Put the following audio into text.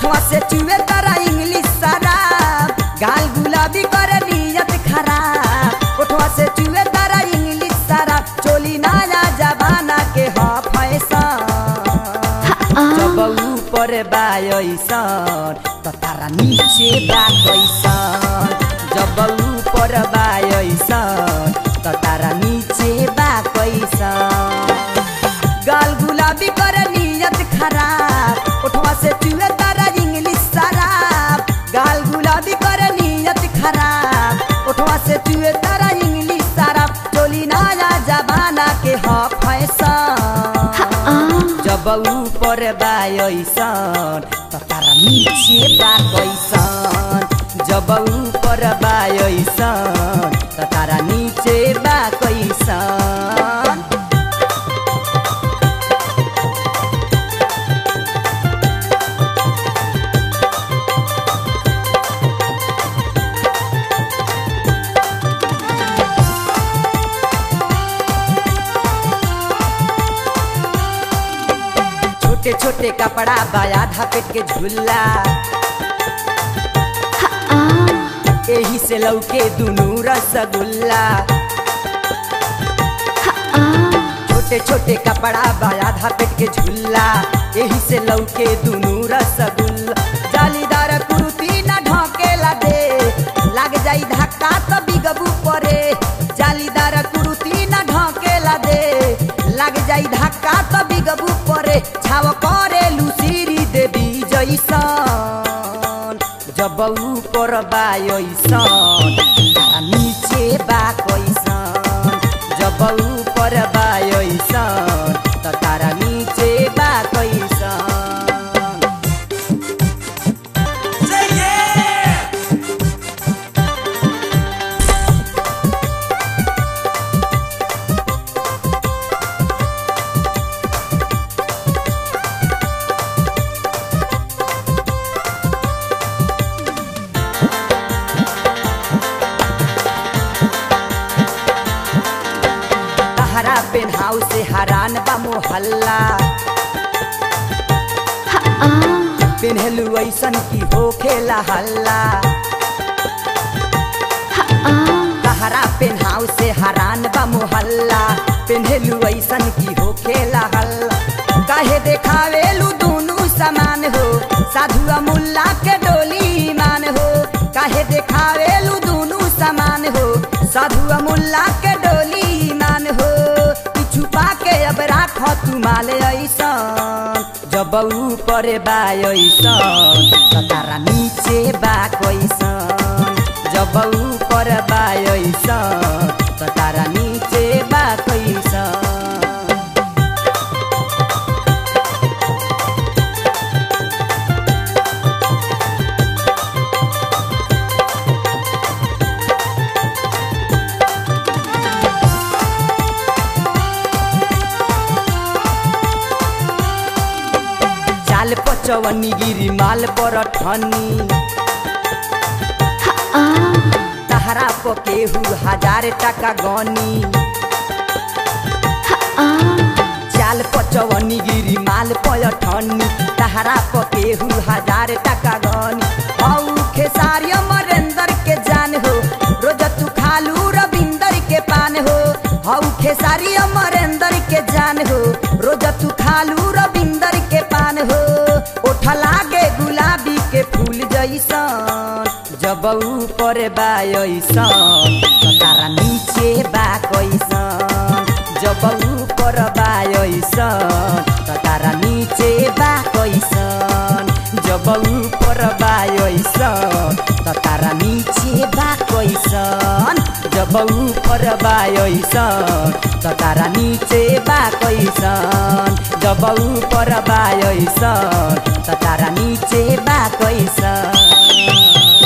ओठवा से चुए तारा इंग्लिश शराब गाल गुलाबी करे नियत खराब ओठवा से चुए तारा इंग्लिश शराब चोली नया जमाना के ह फैशन जब ऊपर बा ऐसन त तारा नीचे बा कैसन जब ऊपर बा ऐसन त तारा नीचे बा कैसन गाल गुलाबी करे नियत खराब ओठवा से चुए तारा इंग्लिश शराब गाल गुलाबी करे नियत खराब ओठवा से चुए तारा इंग्लिश शराब चोली नया जमाना के ह फैशन जब ऊपर बा ऐसन त तारा नीचे बा कैसन जब ऊपर बा ऐसन त तारा नीचे बा कैसन छोटे छोटे कपड़ा बाया धापेट के झुल्ला एही से लौके दुनू रसगुल्ला छोटे छोटे कपड़ा बाया धापेट के झुल्ला एही से लौके दुनू रसगुल्ला जालीदार कुर्ती न ढकेला दे लाग जाई धक्का तो बिगबू परे जालीदार कुर्ती न ढकेला दे लाग जाई धक्का तो बिगबू परे छाव करे लुसीरी देवी जैसन जब ऊपर बा ऐसन तारा नीचे बा कैसन जब ऊपर बा ऐसन त तारा नीचे बा कैसन पेन हाउस से हरान बा मोहल्ला पेन्हलू ऐसन की हो खेला हल्ला तहरा पेन हाउस से हरान बा मोहल्ला पेन्हलू ऐसन की हो खेला हल्ला काहे देखावेलू दोनों समान हो साधुआ मुल्ला के डोली ईमान हो काहे देखावेलू दोनों समान हो साधुआ मुल्ला के डोली ईमान हो छुपा के अब राख तू माले ऐसन जब ऊपर बा ऐसन त तारा नीचे बा कैसन जब ऊपर बा ऐसन त तारा नीचे बा कैसन चाल पचवनी गिरी माल पर ठनी तहरा को केहू 1000 टका गनी चाल पचवनी गिरी माल पर ठनी तहरा को केहू 1000 टका गनी हऊ खेसारी अमरेंद्र के जान हो रोज तू खालू रविंदर के पान हो हऊ खेसारी अमरेंद्र के जान हो रोज तू खालू रविंदर के पान हो ओठ लागे गुलाबी के फूल जैसन जब ऊपर बा ऐसन त तारा नीचे बा कैसन जब ऊपर बा ऐसन त तारा नीचे बा कैसन जब ऊपर बा ऐसन त तारा नीचे बा कैसन जब ऊपर बा ऐसन त तारा नीचे बा कैसन जब ऊपर बा ऐसन त तारा नीचे बा कैसन